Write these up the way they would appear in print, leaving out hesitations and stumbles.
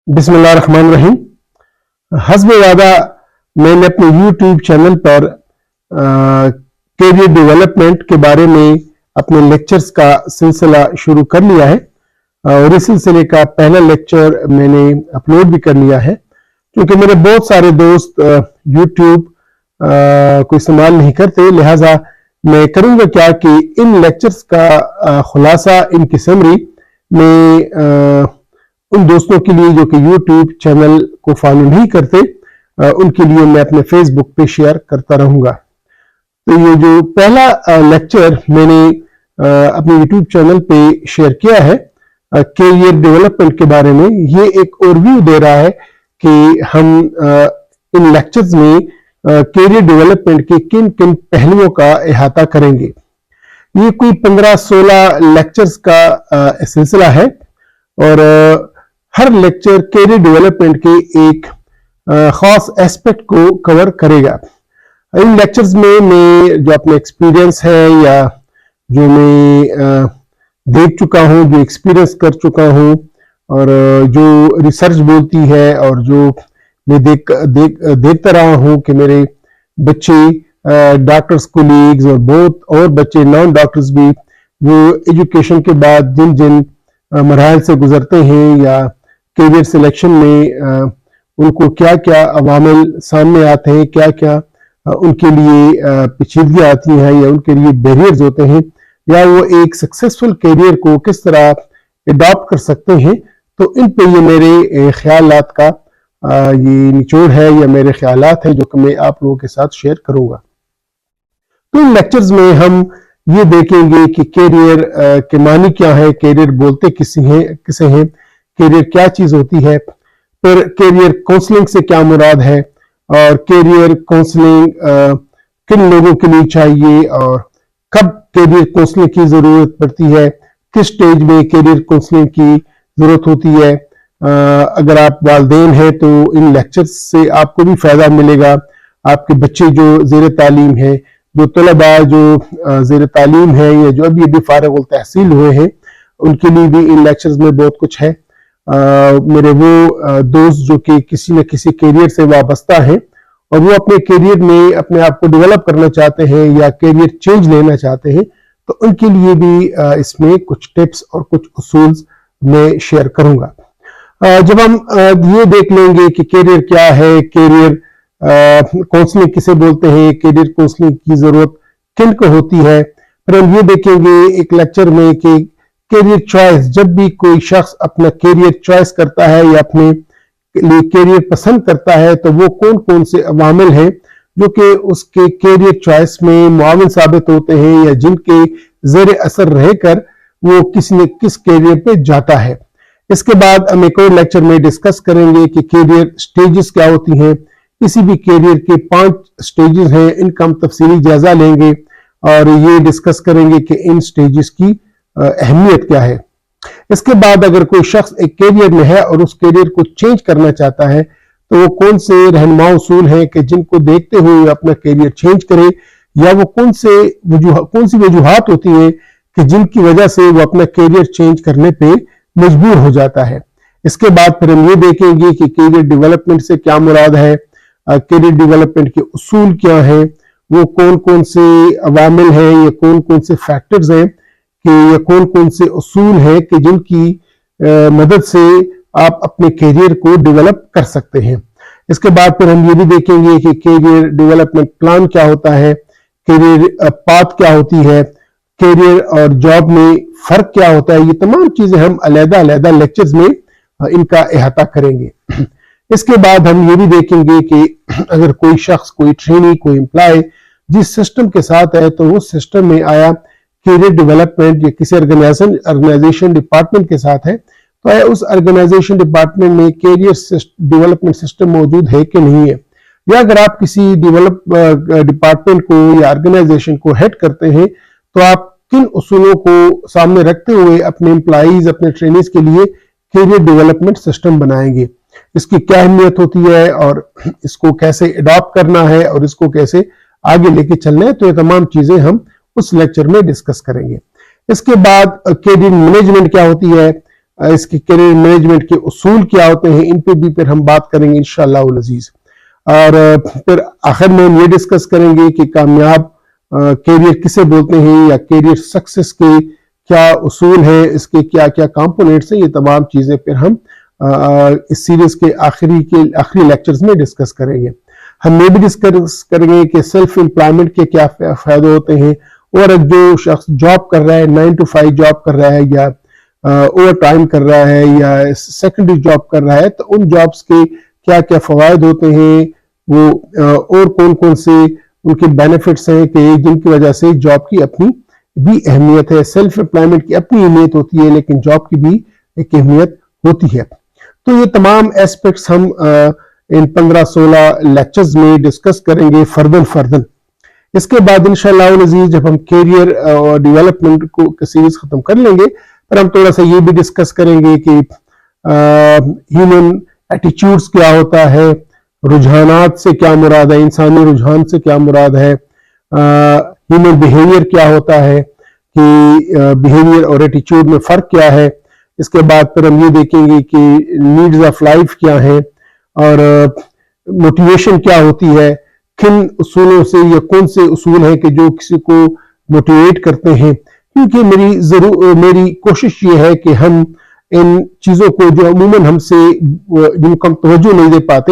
बिस्मिल्लाहिर्रहमानिर्रहीम। हस्ब वादा मैंने अपने यूट्यूब चैनल पर कैरियर डेवलपमेंट के बारे में अपने लेक्चर्स का सिलसिला शुरू कर लिया है और इस सिलसिले का पहला लेक्चर मैंने अपलोड भी कर लिया है। क्योंकि मेरे बहुत सारे दोस्त यूट्यूब को इस्तेमाल नहीं करते, लिहाजा मैं करूँगा क्या कि इन लेक्चर्स का खुलासा, इनकी समरी मैं उन दोस्तों के लिए जो कि YouTube चैनल को फॉलो नहीं करते, उनके लिए मैं अपने फेसबुक पे शेयर करता रहूँगा। तो ये जो पहला लेक्चर मैंने अपने YouTube चैनल पे शेयर किया है कैरियर डेवलपमेंट के बारे में, ये एक ओवरव्यू दे रहा है कि हम इन लेक्चर्स में कैरियर डेवलपमेंट के किन किन पहलुओं का अहाता करेंगे। ये कोई 15-16 लेक्चर्स का सिलसिला है और हर लेक्चर कैरियर डेवलपमेंट के एक खास एस्पेक्ट को कवर करेगा। इन लेक्चर्स में मैं जो अपने एक्सपीरियंस है या जो मैं देख चुका हूँ, जो एक्सपीरियंस कर चुका हूँ और जो रिसर्च बोलती है और जो मैं देखता रहा हूँ कि मेरे बच्चे डॉक्टर्स कोलीग्स और बहुत और बच्चे नॉन डॉक्टर्स भी वो एजुकेशन के बाद जिन जिन मराहल से गुजरते हैं या कैरियर सिलेक्शन में उनको क्या क्या अवामिल सामने आते हैं, क्या क्या उनके लिए पेचीदगियाँ आती हैं या उनके लिए बैरियर्स होते हैं, या वो एक सक्सेसफुल कैरियर को किस तरह एडॉप्ट कर सकते हैं। तो इन पे ये मेरे ख्यालात का ये निचोड़ है या मेरे ख्यालात हैं जो कि मैं आप लोगों के साथ शेयर करूँगा। तो इन लेक्चर्स में हम ये देखेंगे कि कैरियर के मानी क्या है, कैरियर बोलते किसे हैं, कैरियर क्या चीज होती है, फिर कैरियर काउंसलिंग से क्या मुराद है और कैरियर काउंसलिंग किन लोगों के लिए चाहिए और कब कैरियर काउंसलिंग की जरूरत पड़ती है, किस स्टेज में कैरियर काउंसलिंग की जरूरत होती है। अगर आप वालिदैन हैं तो इन लेक्चर्स से आपको भी फायदा मिलेगा। आपके बच्चे जो ज़ेर तालीम है, जो तलबा जो ज़ेर तालीम है या जो अभी अभी फारिग उल तहसील हुए हैं, उनके लिए भी इन लेक्चर्स में बहुत कुछ है। मेरे वो दोस्त जो कि किसी न किसी कैरियर से वाबस्ता हैं और वो अपने कैरियर में अपने आप को डेवलप करना चाहते हैं या कैरियर चेंज लेना चाहते हैं, तो उनके लिए भी इसमें कुछ टिप्स और कुछ उसूल मैं शेयर करूंगा। जब हम ये देख लेंगे कि कैरियर क्या है, कैरियर काउंसलिंग किसे बोलते हैं, कैरियर काउंसलिंग की जरूरत किन को होती है, फिर हम ये देखेंगे एक लेक्चर में कि कैरियर चॉइस, जब भी कोई शख्स अपना कैरियर चॉइस करता है या अपने लिए कैरियर पसंद करता है तो वो कौन कौन से अवामिल हैं जो कि उसके कैरियर चॉइस में मुआविन साबित होते हैं या जिनके ज़ेर असर रहकर वो किसी न किस कैरियर पे जाता है। इसके बाद हम एक और लेक्चर में डिस्कस करेंगे कि कैरियर स्टेजेस क्या होती हैं। किसी भी कैरियर के 5 स्टेजेस हैं, इनका हम तफसीली जायजा लेंगे और ये डिस्कस करेंगे कि इन स्टेजेस की अहमियत क्या है। इसके बाद अगर कोई शख्स एक कैरियर में है और उस कैरियर को चेंज करना चाहता है तो वो कौन से रहनुमा उसूल हैं कि जिनको देखते हुए अपना कैरियर चेंज करे, या वो कौन सी वजूहात होती है कि जिनकी वजह से वो अपना कैरियर चेंज करने पे मजबूर हो जाता है। इसके बाद फिर हम ये देखेंगे कि कैरियर डेवलपमेंट से क्या मुराद है, कैरियर डेवलपमेंट के उसूल क्या है, वो कौन कौन से अवामिल हैं या कौन कौन से फैक्टर्स हैं कि ये कौन कौन से उसूल हैं कि जिनकी मदद से आप अपने कैरियर को डेवलप कर सकते हैं। इसके बाद फिर हम ये भी देखेंगे कि कैरियर डेवलपमेंट प्लान क्या होता है, कैरियर पाथ क्या होती है, कैरियर और जॉब में फर्क क्या होता है। ये तमाम चीजें हम अलग-अलग लेक्चर्स में इनका अहाता करेंगे। इसके बाद हम ये भी देखेंगे कि अगर कोई शख्स, कोई ट्रेनी, कोई एम्प्लॉय जिस सिस्टम के साथ है तो उस सिस्टम में आया कैरियर डेवलपमेंट या किसी ऑर्गेनाइजेशन डिपार्टमेंट के साथ है तो उस ऑर्गेनाइजेशन डिपार्टमेंट में कैरियर डेवलपमेंट सिस्टम मौजूद है कि नहीं है, या अगर आप किसी डिपार्टमेंट को या ऑर्गेनाइजेशन को हेड करते हैं तो आप किन उसूलों को सामने रखते हुए अपने एम्प्लॉइज, अपने ट्रेनीज के लिए कैरियर डेवलपमेंट सिस्टम बनाएंगे, इसकी क्या अहमियत होती है और इसको कैसे अडॉप्ट करना है और इसको कैसे आगे लेके चलना है। तो ये तमाम चीजें हम उस लेक्चर में डिस्कस करेंगे। इसके बाद कैरियर मैनेजमेंट क्या होती है, اس کے کیریئر مینجمنٹ کے اصول کیا ہوتے ہیں، ان پہ بھی پھر ہم بات کریں گے انشاءاللہ العزیز. اور پھر آخر میں ہم یہ ڈسکس کریں گے کہ کامیاب کیریئر کسے بولتے ہیں، یا کیریئر سکسس کے کیا اصول ہیں، اس کے کیا کیا کمپوننٹس ہیں. یہ تمام چیزیں پھر ہم اس سیریز کے آخری لیکچرز میں ڈسکس کریں گے. ہم یہ بھی ڈسکس کریں گے کہ سیلف امپلائمنٹ کے کیا فائدے ہوتے ہیں، اور جو شخص جاب کر رہا ہے، 9 to 5 جاب کر رہا ہے، یا اوور ٹائم کر رہا ہے، یا سیکنڈری جاب کر رہا ہے، تو ان جابز کے کیا کیا فوائد ہوتے ہیں، وہ اور کون کون سے ان کے بینیفٹس ہیں کہ جن کی وجہ سے جاب کی اپنی بھی اہمیت ہے. سیلف امپلائمنٹ کی اپنی اہمیت ہوتی ہے، لیکن جاب کی بھی ایک اہمیت ہوتی ہے. تو یہ تمام ایسپیکٹس ہم ان 15-16 لیکچرز میں ڈسکس کریں گے فردن. اس کے بعد انشاءاللہ العزیز جب ہم کیریئر اور ڈیولپمنٹ کو سیریز ختم کر لیں گے، پھر ہم تھوڑا سا یہ بھی ڈسکس کریں گے کہ ہیومن ایٹیچیوڈز کیا ہوتا ہے، رجحانات سے کیا مراد ہے، انسانی رجحان سے کیا مراد ہے، ہیومن بیہیویئر کیا ہوتا ہے، کہ بیہیویئر اور ایٹیچیوڈ میں فرق کیا ہے. اس کے بعد پھر ہم یہ دیکھیں گے کہ نیڈز آف لائف کیا ہیں، اور موٹیویشن کیا ہوتی ہے، کن اصولوں سے یا کون سے اصول ہیں کہ جو کسی کو موٹیویٹ کرتے ہیں. کیونکہ میری کوشش یہ ہے کہ ہم ان چیزوں کو جو عموماً ہم سے جن کو ہم توجہ نہیں دے پاتے،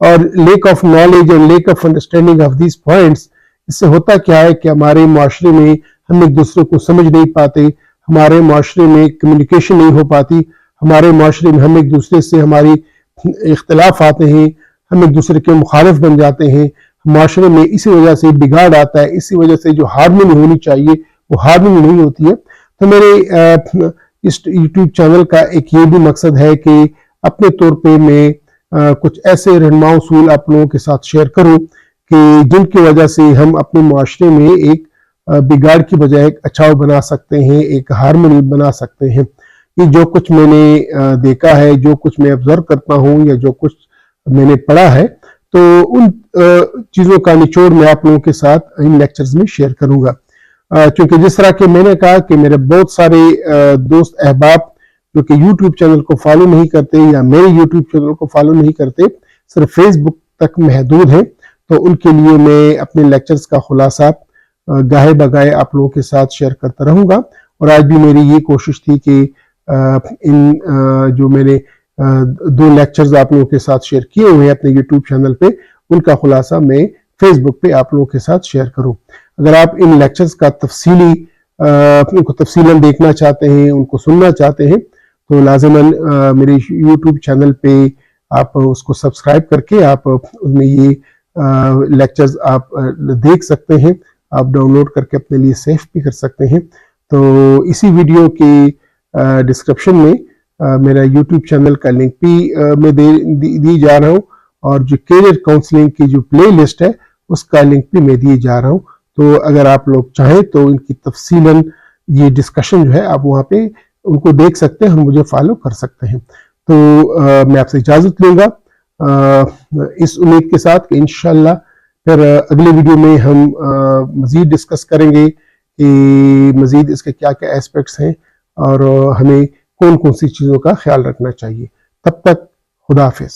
اور لیک آف نالج اور lack of understanding of these points, اس سے ہوتا کیا ہے کہ ہمارے معاشرے میں ہم ایک دوسرے کو سمجھ نہیں پاتے، ہمارے معاشرے میں کمیونیکیشن نہیں ہو پاتی، ہمارے معاشرے میں ہم ایک دوسرے سے ہماری اختلاف آتے ہیں، ہم ایک دوسرے کے مخالف بن جاتے ہیں. معاشرے میں اسی وجہ سے بگاڑ آتا ہے، اسی وجہ سے جو ہارمونی ہونی چاہیے وہ ہارمونی نہیں ہوتی ہے. تو میرے اس یوٹیوب چینل کا ایک یہ بھی مقصد ہے کہ اپنے طور پہ میں کچھ ایسے رہنما اصول آپ لوگوں کے ساتھ شیئر کروں کہ جن کی وجہ سے ہم اپنے معاشرے میں ایک بگاڑ کی بجائے ایک اچھاؤ بنا سکتے ہیں، ایک ہارمونی بنا سکتے ہیں. یہ جو کچھ میں نے دیکھا ہے، جو کچھ میں آبزرو کرتا ہوں، یا جو کچھ میں نے پڑھا ہے، تو ان چیزوں کا نچوڑ میں آپ لوگوں کے ساتھ ان لیکچرز میں شیئر کروں گا. چونکہ جس طرح کہ میں نے کہا کہ میرے بہت سارے دوست احباب جو کہ یوٹیوب چینل کو فالو نہیں کرتے، یا میرے یوٹیوب چینل کو فالو نہیں کرتے، صرف فیس بک تک محدود ہیں، تو ان کے لیے میں اپنے لیکچرز کا خلاصہ گاہے بگاہے آپ لوگوں کے ساتھ شیئر کرتا رہوں گا. اور آج بھی میری یہ کوشش تھی کہ ان جو میں نے 2 لیکچرز آپ لوگوں کے ساتھ شیئر کیے ہوئے ہیں اپنے یوٹیوب چینل پہ، ان کا خلاصہ میں فیس بک پہ آپ لوگوں کے ساتھ شیئر کروں. اگر آپ ان لیکچرز کا ان کو تفصیلاً دیکھنا چاہتے ہیں، ان کو سننا چاہتے ہیں، تو لازماً میرے یوٹیوب چینل پہ آپ اس کو سبسکرائب کر کے آپ اس میں یہ لیکچرز آپ دیکھ سکتے ہیں، آپ ڈاؤن لوڈ کر کے اپنے لیے سیو بھی کر سکتے ہیں. تو اسی ویڈیو کی ڈسکرپشن میں میرا یوٹیوب چینل کا لنک بھی میں دی جا رہا ہوں، اور جو کیریئر کاؤنسلنگ کی جو پلے لسٹ ہے اس کا لنک بھی میں دیے جا رہا ہوں. تو اگر آپ لوگ چاہیں تو ان کی تفصیلاً یہ ڈسکشن جو ہے آپ وہاں پہ ان کو دیکھ سکتے ہیں اور مجھے فالو کر سکتے ہیں. تو میں آپ سے اجازت لوں گا اس امید کے ساتھ کہ انشاءاللہ پھر اگلے ویڈیو میں ہم مزید ڈسکس کریں گے کہ مزید اس کے کیا کیا ایسپیکٹس ہیں، اور ہمیں کون کون سی چیزوں کا خیال رکھنا چاہیے. تب تک خدا حافظ.